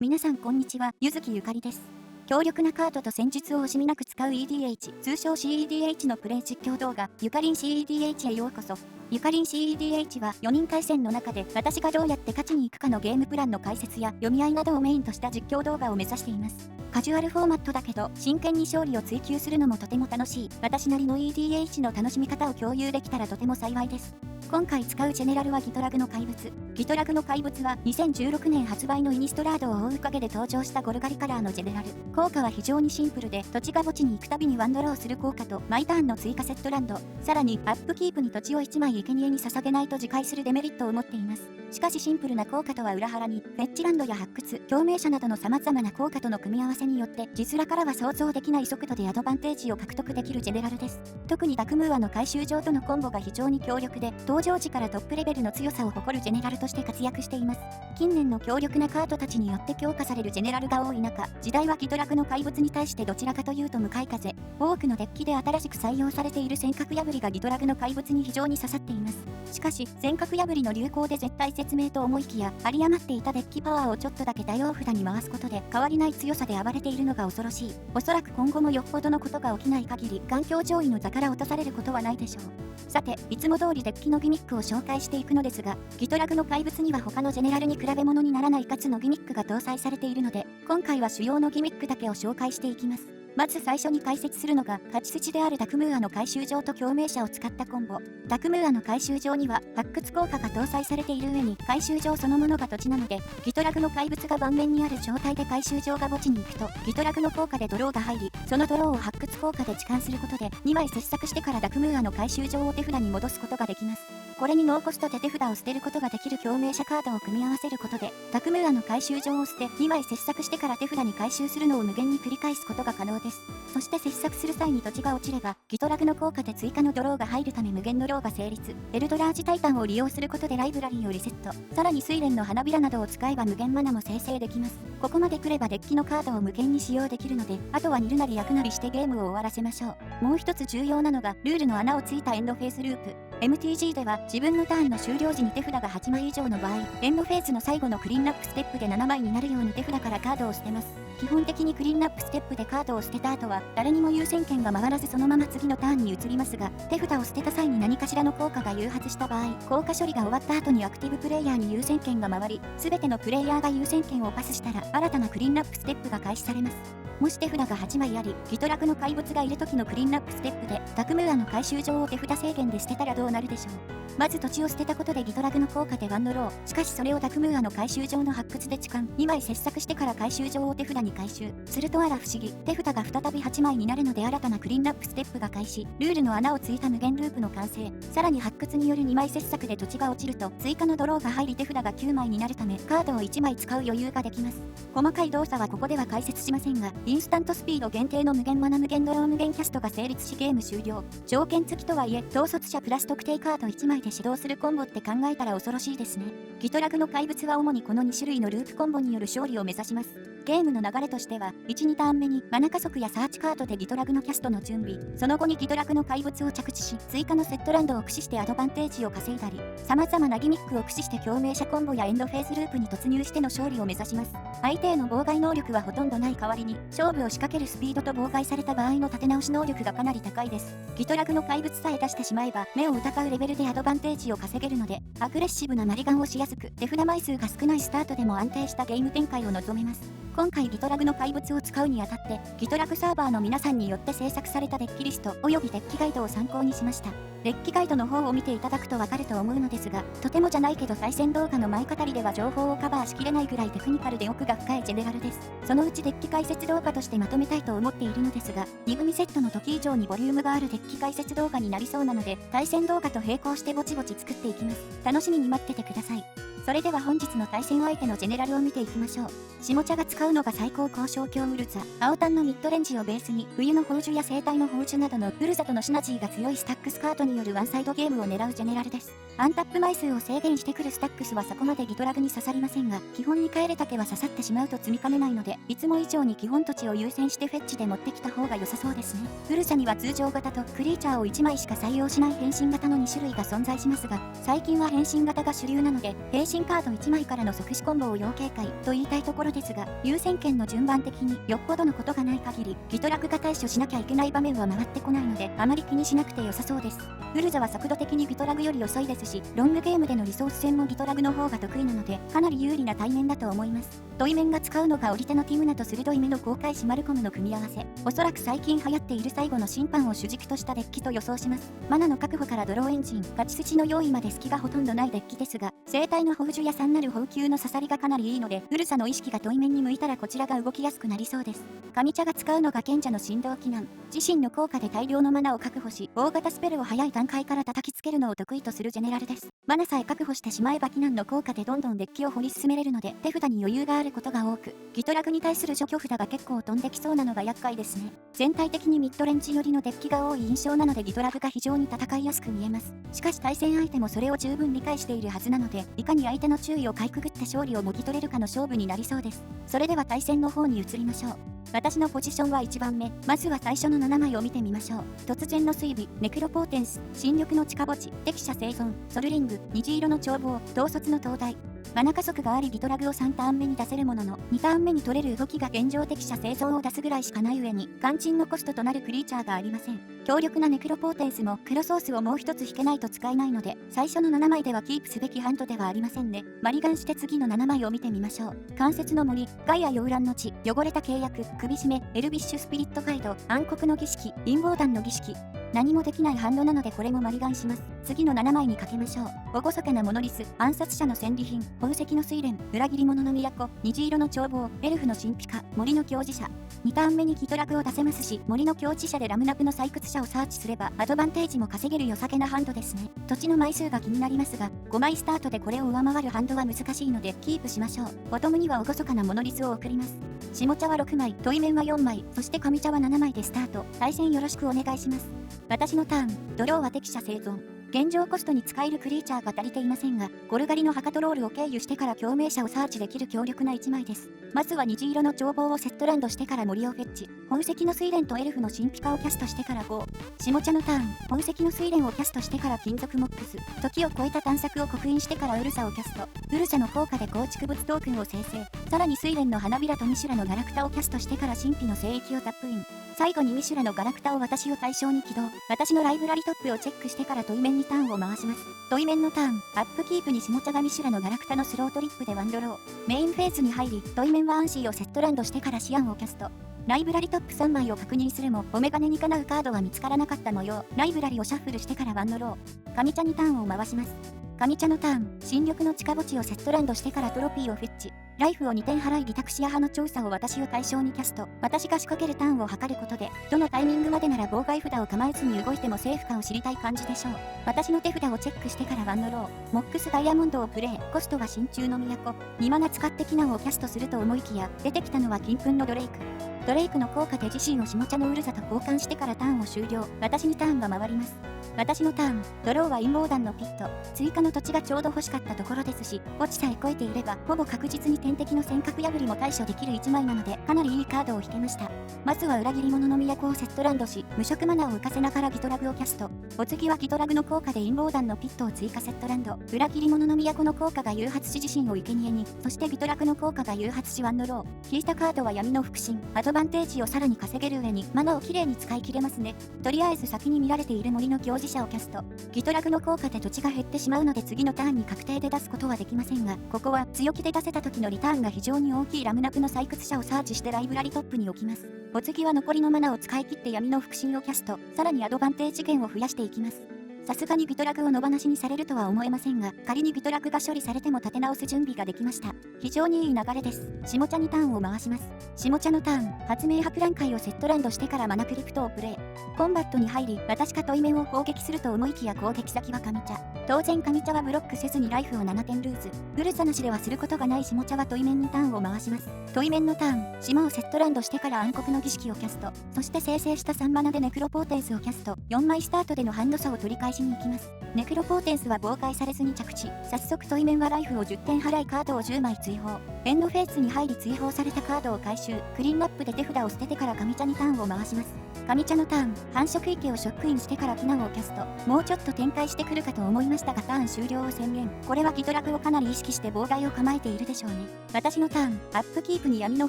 皆さんこんにちは、ゆずきゆかりです。強力なカードと戦術を惜しみなく使う EDH、通称 CEDH のプレイ実況動画、ゆかりん CEDH へようこそ。ゆかりん CEDH は4人対戦の中で私がどうやって勝ちに行くかのゲームプランの解説や読み合いなどをメインとした実況動画を目指しています。カジュアルフォーマットだけど真剣に勝利を追求するのもとても楽しい、私なりの EDH の楽しみ方を共有できたらとても幸いです。今回使うジェネラルはギトラグの怪物。ギトラグの怪物は2016年発売のイニストラードを覆う影で登場したゴルガリカラーのジェネラル。効果は非常にシンプルで、土地が墓地に行くたびにワンドローする効果と毎ターンの追加セットランド、さらにアップキープに土地を1枚生贄に捧げないと自壊するデメリットを持っています。しかしシンプルな効果とは裏腹に、フェッチランドや発掘、共鳴者などの様々な効果との組み合わせによって、字面からは想像できない速度でアドバンテージを獲得できるジェネラルです。特にダクムーアの回収場とのコンボが非常に強力で、登場時からトップレベルの強さを誇るジェネラルとして活躍しています。近年の強力なカードたちによって強化されるジェネラルが多い中、時代はギトラグの怪物に対してどちらかというと向かい風。多くのデッキで新しく採用されている尖閣破りがギトラグの怪物に非常に刺さっています。しかし、尖閣破りの流行で絶対説明と思いきや、有り余っていたデッキパワーをちょっとだけ大王札に回すことで変わりない強さで暴れているのが恐ろしい。おそらく今後もよっぽどのことが起きない限り、環境上位の座から落とされることはないでしょう。さて、いつも通りデッキのギミックを紹介していくのですが、ギトラグの怪物には他のジェネラルに比べ物にならないかつのギミックが搭載されているので、今回は主要のギミックだけを紹介していきます。まず最初に解説するのが、勝ち筋であるダクムーアの回収場と共鳴者を使ったコンボ。ダクムーアの回収場には、発掘効果が搭載されている上に、回収場そのものが土地なので、ギトラグの怪物が盤面にある状態で回収場が墓地に行くと、ギトラグの効果でドローが入り、そのドローを発掘効果で置換することで、2枚切削してからダクムーアの回収場を手札に戻すことができます。これにノーコストで手札を捨てることができる共鳴者カードを組み合わせることで、ダクムーアの回収場を捨て、2枚切削してから手札に回収するのを無限に繰り返すことが可能です。そして切削する際に土地が落ちれば、ギトラグの効果で追加のドローが入るため無限ドローが成立。エルドラージタイタンを利用することでライブラリーをリセット。さらに睡蓮の花びらなどを使えば無限マナも生成できます。ここまで来ればデッキのカードを無限に使用できるので、あとは煮るなり焼くなりしてゲームを終わらせましょう。もう一つ重要なのが、ルールの穴をついたエンドフェーズループ。MTG では自分のターンの終了時に手札が8枚以上の場合、エンドフェーズの最後のクリーンナップステップで7枚になるように手札からカードを捨てます。基本的にクリーンナップステップでカードを捨てた後は、誰にも優先権が回らずそのまま次のターンに移りますが、手札を捨てた際に何かしらの効果が誘発した場合、効果処理が終わった後にアクティブプレイヤーに優先権が回り、すべてのプレイヤーが優先権をパスしたら、新たなクリーンナップステップが開始されます。もし手札が8枚あり、ギトラグの怪物がいる時のクリーンナップステップで、ダクムーアの回収場を手札制限で捨てたらどうなるでしょう。まず土地を捨てたことでギトラグの効果でワンドロー。しかしそれをダクムーアの回収場の発掘で置換。2枚切削してから回収場を手札に回収。するとあら不思議。手札が再び8枚になるので新たなクリーンナップステップが開始。ルールの穴をついた無限ループの完成。さらに発掘による2枚切削で土地が落ちると、追加のドローが入り手札が9枚になるため、カードを1枚使う余裕ができます。細かい動作はここでは解説しませんが、インスタントスピード限定の無限マナ無限ドロー無限キャストが成立しゲーム終了。条件付きとはいえ、統率者プラス特定カード1枚で指導するコンボって考えたら恐ろしいですね。ギトラグの怪物は主にこの2種類のループコンボによる勝利を目指します。ゲームの流れとしては、1、2ターン目にマナ加速やサーチカードでギトラグのキャストの準備、その後にギトラグの怪物を着地し、追加のセットランドを駆使してアドバンテージを稼いだり、様々なギミックを駆使して共鳴者コンボやエンドフェーズループに突入しての勝利を目指します。相手への妨害能力はほとんどない代わりに、勝負を仕掛けるスピードと妨害された場合の立て直し能力がかなり高いです。ギトラグの怪物さえ出してしまえば、目を疑うレベルでアドバンテージを稼げるので、アグレッシブなマリガンをしやすく、手札枚数が少ないスタートでも安定したゲーム展開を望めます。今回ギトラグの怪物を使うにあたって、ギトラグサーバーの皆さんによって制作されたデッキリスト及びデッキガイドを参考にしました。デッキガイドの方を見ていただくとわかると思うのですが、とてもじゃないけど対戦動画の前語りでは情報をカバーしきれないぐらいテクニカルで奥が深いジェネラルです。そのうちデッキ解説動画としてまとめたいと思っているのですが、2組セットの時以上にボリュームがあるデッキ解説動画になりそうなので、対戦動画と並行してぼちぼち作っていきます。楽しみに待っててください。それでは本日の対戦相手のジェネラルを見ていきましょう。下茶が使うのが最高交渉強ウルザ。青タンのミッドレンジをベースに、冬の宝珠や生体の宝珠などのウルザとのシナジーが強いスタックスカートによるワンサイドゲームを狙うジェネラルです。アンタップ枚数を制限してくるスタックスはそこまでギトラグに刺さりませんが、基本に帰れたけは刺さってしまうと積みかねないので、いつも以上に基本土地を優先してフェッチで持ってきた方が良さそうですね。ウルザには通常型とクリーチャーを1枚しか採用しない変身型の2種類が存在しますが、最近は変身型が主流なので、変身進カード1枚からの即死コンボを要警戒と言いたいところですが、優先権の順番的によっぽどのことがない限り、ギトラグが対処しなきゃいけない場面は回ってこないので、あまり気にしなくて良さそうです。ウルザは速度的にギトラグより遅いですし、ロングゲームでのリソース戦もギトラグの方が得意なので、かなり有利な対面だと思います。対面が使うのが折り手のティムナと鋭い目の公開しマルコムの組み合わせ。おそらく最近流行っている最後の審判を主軸としたデッキと予想します。マナの確保からドローエンジン、勝ち筋の用意まで隙がほとんどないデッキですが、生体の宝珠や3なる補給の刺さりがかなりいいので、ウルサの意識が対面に向いたらこちらが動きやすくなりそうです。上茶が使うのが賢者の振動機能。自身の効果で大量のマナを確保し、大型スペルを早い段階から叩きつけるのを得意とするジェネラルです。マナさえ確保してしまえば機能の効果でどんどんデッキを掘り進めれるので、手札に余裕があることが多く、ギトラグに対する除去札が結構飛んできそうなのが厄介ですね。全体的にミッドレンジ寄りのデッキが多い印象なのでギトラグが非常に戦いやすく見えます。しかし対戦相手もそれを十分理解しているはずなので、いかに相手の注意をかいくぐって勝利をもぎ取れるかの勝負になりそうです。それでは対戦の方に移りましょう。私のポジションは1番目。まずは最初の7枚を見てみましょう。突然の追尾、ネクロポーテンス、新緑の近墓地、適者生存、ソルリング、虹色の眺望、統率の灯台。マナ加速がありギトラグを3ターン目に出せるものの、2ターン目に取れる動きが現状適者生存を出すぐらいしかない上に、肝心のコストとなるクリーチャーがありません。強力なネクロポーテンスも黒ソースをもう一つ引けないと使えないので、最初の7枚ではキープすべきハンドではありませんね。マリガンして次の7枚を見てみましょう。関節の森、ガイア溶卵の地、汚れた契約、首絞め、エルビッシュスピリットガイド、暗黒の儀式、陰謀団の儀式。何もできないハンドなのでこれもマリガンします。次の7枚にかけましょう。厳かなモノリス、暗殺者の戦利品、宝石の睡蓮、裏切り者の都、虹色の眺望、エルフの神秘家、森の教示者。2ターン目にギトラグを出せますし、森の境地者でラムナプの採掘者をサーチすればアドバンテージも稼げる良さげなハンドですね。土地の枚数が気になりますが、5枚スタートでこれを上回るハンドは難しいのでキープしましょう。ボトムには厳かなモノリスを送ります。下茶は6枚、対面は4枚、そして上茶は7枚でスタート。対戦よろしくお願いします。私のターン、ドローは適者生存。現状コストに使えるクリーチャーが足りていませんが、ゴルガリのハカトロールを経由してから共鳴者をサーチできる強力な1枚です。まずは虹色の眺望をセットランドしてから森をフェッチ。宝石の睡蓮とエルフの神秘化をキャストしてから5。下茶のターン、宝石の睡蓮をキャストしてから金属モックス。時を超えた探索を刻印してからウルサをキャスト。ウルサの効果で構築物トークンを生成。さらに睡蓮の花びらとミシュラのガラクタをキャストしてから神秘の聖域をタップイン。最後にミシュラのガラクタを私を対象に起動。私のライブラリトップをチェックしてから対面にターンを回します。対面のターン、アップキープに下茶がミシュラのガラクタのスロートリップでワンドロー。メインフェーズに入り、対面はアンシーをセットランドしてからシアンをキャスト。ライブラリトップ3枚を確認するも、お眼鏡にかなうカードは見つからなかった模様。ライブラリをシャッフルしてからワンドロー。上茶にターンを回します。上茶のターン、新緑の近墓地をセットランドしてからトロフィーをフェッチ。ライフを2点払いリタクシア派の調査を私を対象にキャスト。私が仕掛けるターンを測ることで、どのタイミングまでなら妨害札を構えずに動いてもセーフかを知りたい感じでしょう。私の手札をチェックしてからワンドロー。モックスダイヤモンドをプレイ。コストは真鍮の都。2マナ使って機能をキャストすると思いきや、出てきたのは金粉のドレイク。ドレイクの効果で自身を下茶のウルザと交換してからターンを終了。私にターンが回ります。私のターン、ドローは陰謀団のピット。追加の土地がちょうど欲しかったところですし、墓地さえ超えていれば、ほぼ確実に天敵の尖閣破りも対処できる1枚なので、かなりいいカードを引けました。まずは裏切り者の都をセットランドし、無色マナーを浮かせながらギトラグをキャスト。お次はギトラグの効果で陰謀団のピットを追加セットランド。裏切り者の都の効果が誘発し自身を生贄に、そしてギトラグの効果が誘発しワンドロー。引いたカードは闇の腹心。アドバンテージをさらに稼げる上に、マナをきれいに使い切れますね。とりあえず先に見られている森の教示者をキャスト。ギトラグの効果で土地が減ってしまうので次のターンに確定で出すことはできませんが、ここは強気で出せた時のリターンが非常に大きいラムナプの採掘者をサーチしてライブラリトップに置きます。お次は残りのマナを使い切って闇の腹心をキャスト。さらにアドバンテージ源を増やしていきます。さすがにギトラグを野放しにされるとは思えませんが、仮にギトラグが処理されても立て直す準備ができました。非常にいい流れです。下茶にターンを回します。下茶のターン、発明博覧会をセットランドしてからマナクリプトをプレイ。コンバットに入り、私か対面を攻撃すると思いきや攻撃先は上茶。当然上茶はブロックせずにライフを7点ルーズ。ウルサなしではすることがない下茶は対面にターンを回します。対面のターン、島をセットランドしてから暗黒の儀式をキャスト。そして生成した3マナでネクロポーテンスをキャスト。4枚スタートでのハンド差を取り返ししに行きます。ネクロポーテンスは妨害されずに着地。早速対面はライフを10点払いカードを10枚追放。エンドフェーズに入り追放されたカードを回収。クリーンアップで手札を捨ててから上茶にターンを回します。上茶のターン、繁殖池をショックインしてから避難をキャスト。もうちょっと展開してくるかと思いましたがターン終了を宣言。これはギトラグをかなり意識して妨害を構えているでしょうね。私のターン、アップキープに闇の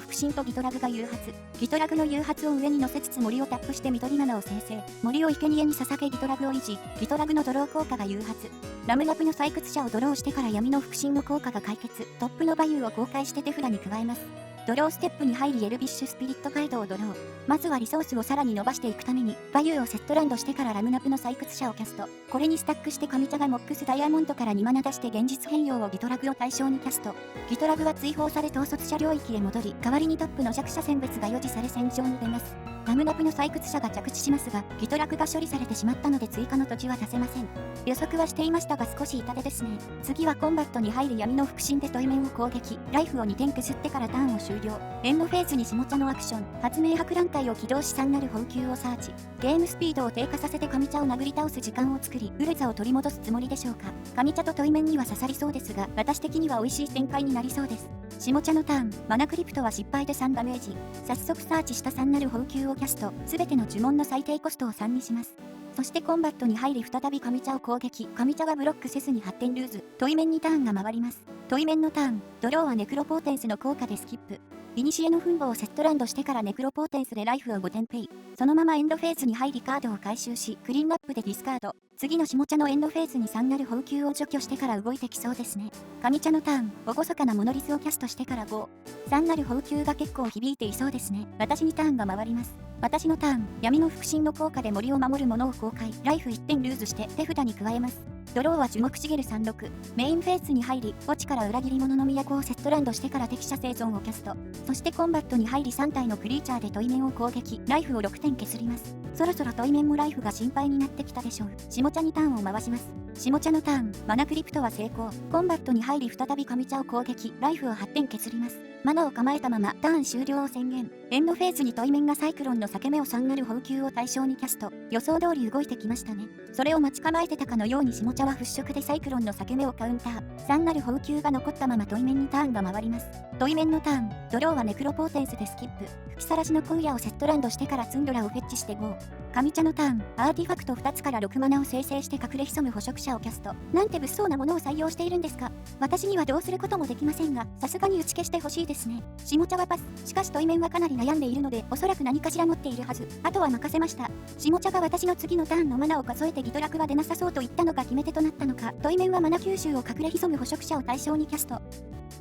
腹心とギトラグが誘発。ギトラグの誘発を上に乗せつつ森をタップして緑7を生成。森を生贄に捧げギトラグを維持。ギトラグのドロー効果が誘発。ラムナプの採掘者をドローしてから闇の腹心の効果が解決。トップのバユーを公開して手札に加えます。ドローステップに入りエルビッシュスピリットカイドをドロー。まずはリソースをさらに伸ばしていくためにバユーをセットランドしてからラムナプの採掘者をキャスト。これにスタックして上茶がモックスダイヤモンドから2マナ出して現実変容をギトラグを対象にキャスト。ギトラグは追放され統率者領域へ戻り代わりにトップの弱者選別が予示され戦場に出ます。ラムナプの採掘者が着地しますがギトラグが処理されてしまったので追加の土地は出せません。予測はしていましたが少し痛手ですね。次はコンバットに入る闇の腹心で対面を攻撃。ライフを2点削ってからターンを終了。エンドフェーズに下茶のアクション。発明博覧会を起動し3なる補給をサーチ。ゲームスピードを低下させて上茶を殴り倒す時間を作りウルザを取り戻すつもりでしょうか。上茶と対面には刺さりそうですが私的には美味しい展開になりそうです。下茶のターン、マナクリプトは失敗で3ダメージ。早速サーチした3なる補給をキャスト。すべての呪文の最低コストを3にします。そしてコンバットに入り再び上茶を攻撃。上茶はブロックせずに発展ルーズ。対面にターンが回ります。対面のターン、ドローはネクロポーテンスの効果でスキップ。イニシエの分母をセットランドしてからネクロポーテンスでライフを5点ペイ。そのままエンドフェーズに入りカードを回収し、クリーンアップでディスカード。次の下茶のエンドフェーズに3なる補給を除去してから動いてきそうですね。上茶のターン、厳かなモノリスをキャストしてから5。3なる補給が結構響いていそうですね。私にターンが回ります。私のターン、闇の腹心の効果で森を守るものを公開。ライフ1点ルーズして手札に加えます。ドローは樹木しげる36。メインフェーズに入り、墓地から裏切り者の都をセットランドしてから敵者生存をキャスト。そしてコンバットに入り3体のクリーチャーで対面を攻撃。ライフを6点削ります。そろそろ対面もライフが心配になってきたでしょう。下茶にターンを回します。下茶のターン、マナクリプトは成功。コンバットに入り再び上茶を攻撃。ライフを8点削ります。マナを構えたままターン終了を宣言。エンドフェーズに対面がサイクロンの裂け目を3なる補給を対象にキャスト。予想通り動いてきましたね。それを待ち構えてたかのように下茶は払拭でサイクロンの裂け目をカウンター。3なる補給が残ったまま対面にターンが回ります。対面のターン、ドローはネクロポーテンスでスキップ。吹きさらしの荒野をセットランドしてからツンドラをフェッチして5。上茶のターン、アーティファクト2つから6マナを生成して隠れ潜む捕食者をキャスト。なんて物騒なものを採用しているんですか。私にはどうすることもできませんが、さすがに打ち消してほしいですね。下茶はパス。しかし対面はかなり悩んでいるので、おそらく何かしら持っているはず。あとは任せました。下茶が私の次のターンのマナを数えてギトラクは出なさそうと言ったのが決め手となったのか、対面はマナ吸収を隠れ潜む捕食者を対象にキャスト。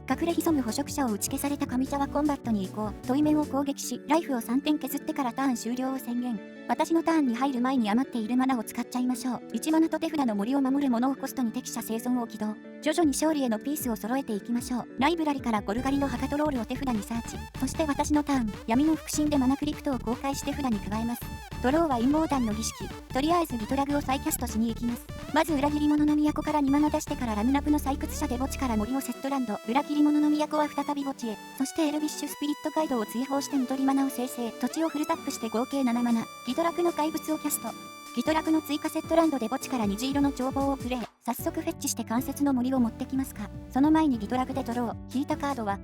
隠れ潜む捕食者を打ち消された上茶はコンバットに移行。対面を攻撃し、ライフを3点削ってからターン終了を宣言。私のターンに入る前に余っているマナを使っちゃいましょう。1マナと手札の森を守るものをコストに敵者生存を起動。徐々に勝利へのピースを揃えていきましょう。ライブラリからゴルガリのハカトロールを手札にサーチ。そして私のターン、闇の腹心でマナクリプトを公開して札に加えます。ドローは陰謀団の儀式。とりあえずギトラグを再キャストしに行きます。まず裏切り者の都から2マナ出してからラムナプの採掘者で墓地から森をセットランド。裏切り者の都は再び墓地へ。そしてエルビッシュスピリットカイドを追放して緑マナを生成。土地をフルタップして合計7マナ。ギトラクの怪物をキャスト。ギトラクの追加セットランドで墓地から虹色の眺望をプレイ。早速フェッチして関節の森を持ってきますか。その前にギトラクでドロー。引いたカードは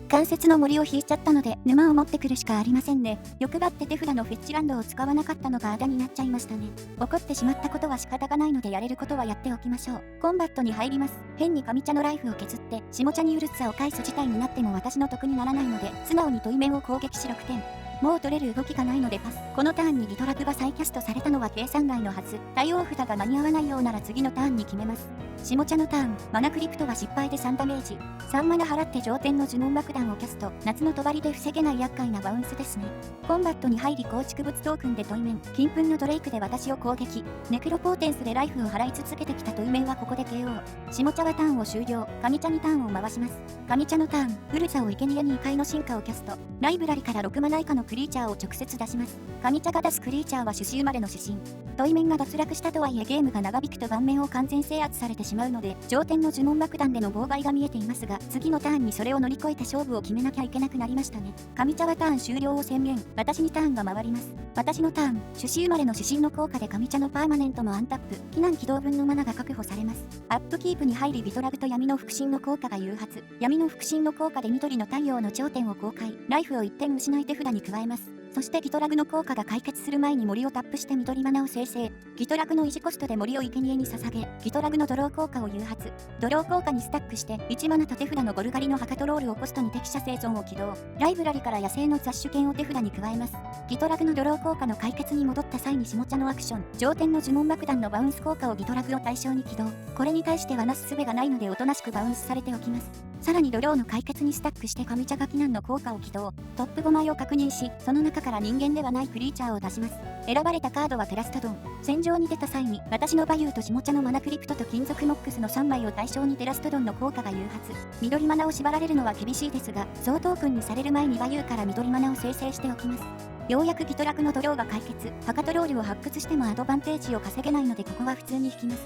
関節の森を引いちゃったので沼を持ってくるしかありませんね。欲張って手札のフェッチランドを使わなかったのがあだになっちゃいましたね。怒ってしまったことは仕方がないのでやれることはやっておきましょう。コンバットに入ります。変に上茶のライフを削って下茶にウルッサを返す事態になっても私の得にならないので素直に対面を攻撃し6点。もう取れる動きがないのでパス。このターンにギトラクが再キャストされたのは計算外のはず。対応札が間に合わないようなら次のターンに決めます。下茶のターン、マナクリプトは失敗で3ダメージ。3マナ払って上天の呪文爆弾をキャスト。夏の帳で防げない厄介なバウンスですね。コンバットに入り構築物トークンで対面。金粉のドレイクで私を攻撃。ネクロポーテンスでライフを払い続けてきた対面はここで KO。下茶はターンを終了。上茶にターンを回します。上茶のターン、ウルザを生贄に異界の進化をキャスト。ライブラリから6マナ以下のクリーチャーを直接出します。上茶が出すクリーチャーは種子生まれの指針。対面が脱落したとはいえゲームが長引くと盤面を完全制圧されてしまうので、上天の呪文爆弾での妨害が見えていますが、次のターンにそれを乗り越えて勝負を決めなきゃいけなくなりましたね。上茶はターン終了を宣言。私にターンが回ります。私のターン、種子生まれの指針の効果で上茶のパーマネントもアンタップ、避難起動分のマナが確保されます。アップキープに入りビトラグと闇の腹心の効果が誘発。闇の腹心の効果で緑の太陽の頂点を公開。ライフを1点失い手札に加えます。そしてギトラグの効果が解決する前に森をタップして緑マナを生成。ギトラグの維持コストで森を生贄に捧げ、ギトラグのドロー効果を誘発。ドロー効果にスタックして1マナと手札のゴルガリのハカトロールをコストに適者生存を起動。ライブラリから野生の雑種剣を手札に加えます。ギトラグのドロー効果の解決に戻った際に下茶のアクション、上天の呪文爆弾のバウンス効果をギトラグを対象に起動。これに対してはなす術がないのでおとなしくバウンスされておきます。さらにドローの解決にスタックして上茶が避難の効果を起動。トップ5枚を確認し、その中から人間ではないクリーチャーを出します。選ばれたカードはテラストドン。戦場に出た際に、私のバユーと下茶のマナクリプトと金属ノックスの3枚を対象にテラストドンの効果が誘発。緑マナを縛られるのは厳しいですが、総トークンにされる前にバユーから緑マナを生成しておきます。ようやくギトラグのドローが解決。ハカトロールを発掘してもアドバンテージを稼げないのでここは普通に引きます。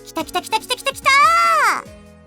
きたきたきたきたきたきた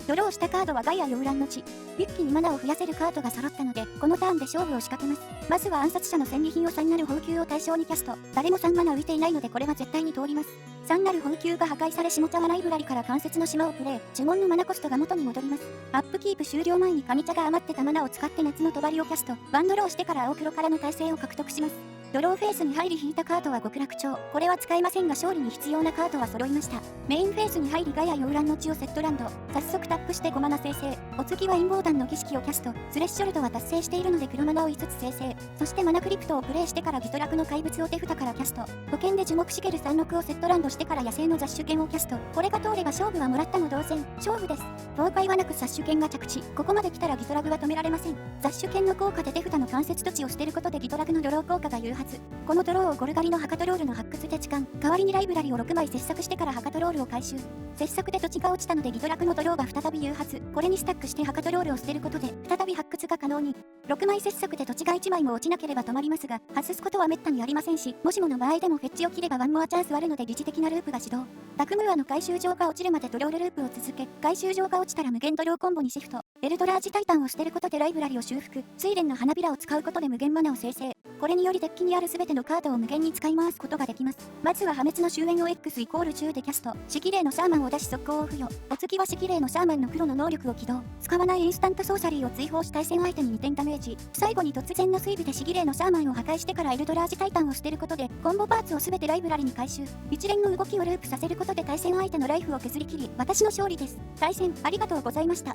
ドローしたカードはガイア溶乱の地。一気にマナを増やせるカードが揃ったので、このターンで勝負を仕掛けます。まずは暗殺者の戦利品を3なる補給を対象にキャスト。誰も3マナ浮いていないのでこれは絶対に通ります。3なる補給が破壊され下茶はライブラリから関節の島をプレイ。呪文のマナコストが元に戻ります。アップキープ終了前に上茶が余ってたマナを使って夏の帳をキャスト。ワンドローしてから青黒からの耐性を獲得します。ドローフェースに入り引いたカードは極楽鳥。これは使えませんが勝利に必要なカードは揃いました。メインフェースに入りガヤ溶乱の地をセットランド。早速タップして5マナ生成。お次は陰謀団の儀式をキャスト。スレッショルドは達成しているので黒マナを5つ生成。そしてマナクリプトをプレイしてからギトラクの怪物を手札からキャスト。保険で樹木しげる36をセットランドしてから野生の雑種剣をキャスト。これが通れば勝負はもらったの同然。勝負です。崩壊はなく雑種剣が着地。ここまで来たらギトラグは止められません。雑種剣の効果で手札の関節土地を捨てることでギトラグのドロー効果が誘発。このドローをゴルガリのハカトロールの発掘で置換。代わりにライブラリを6枚切削してからハカトロールを回収。切削で土地が落ちたのでギトラクのドローが再び誘発。これにスタックしてハカトロールを捨てることで再び発掘が可能に。6枚切削で土地が1枚も落ちなければ止まりますが、外すことは滅多にありませんし、もしもの場合でもフェッチを切ればワンモアチャンスあるので疑似的なループが始動。タクムーアの回収場が落ちるまでドロールループを続け、回収場が落ちたら無限ドローコンボにシフト。エルドラージタイタンを捨てることでライブラリを修復。睡蓮の花びらを使うことで無限マナを生成。これによりデッキにある全てのカードを無限に使い回すことができます。まずは破滅の終焉を X=10でキャスト。式霊のシャーマンを出し速攻を付与。お次は式霊のシャーマンの黒の能力を起動。使わないインスタントソーサリーを追放し対戦相手に2点ダメージ。最後に突然の追尾で式霊のシャーマンを破壊してからエルドラージタイタンを捨てることでコンボパーツを全てライブラリに回収。一連の動きをループさせることで対戦相手のライフを削り切り、私の勝利です。対戦ありがとうございました。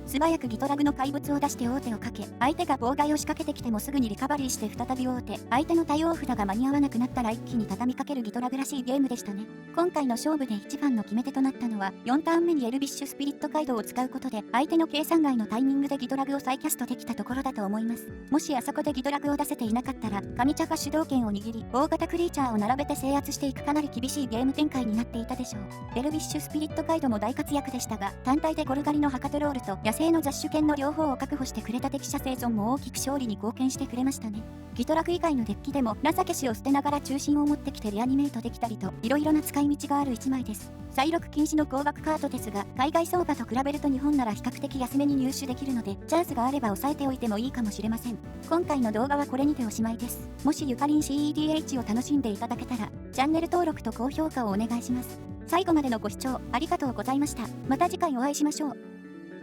素早くギトラグの怪物を出して王手をかけ、相手が妨害を仕掛けてきてもすぐにリカバリーして再び王手。相手の対応札が間に合わなくなったら一気に畳みかけるギトラグらしいゲームでしたね。今回の勝負で一番の決め手となったのは、4ターン目にエルビッシュスピリットカイドを使うことで、相手の計算外のタイミングでギトラグを再キャストできたところだと思います。もしあそこでギトラグを出せていなかったら、上茶が主導権を握り、大型クリーチャーを並べて制圧していくかなり厳しいゲーム展開になっていたでしょう。エルビッシュスピリットカイドも大活躍でしたが、単体でゴルガリのハカトロールと野生の雑種剣の両方を確保してくれた適者生存も大きく勝利に貢献してくれましたね。ギトラグ以外のデッキでも情けしを捨てながら中心を持ってきてリアニメイトできたりと色々な使い道がある1枚です。再録禁止の高額カードですが、海外相場と比べると日本なら比較的安めに入手できるので、チャンスがあれば押さえておいてもいいかもしれません。今回の動画はこれにておしまいです。もしゆかりん CEDH を楽しんでいただけたら、チャンネル登録と高評価をお願いします。最後までのご視聴ありがとうございました。また次回お会いしましょう。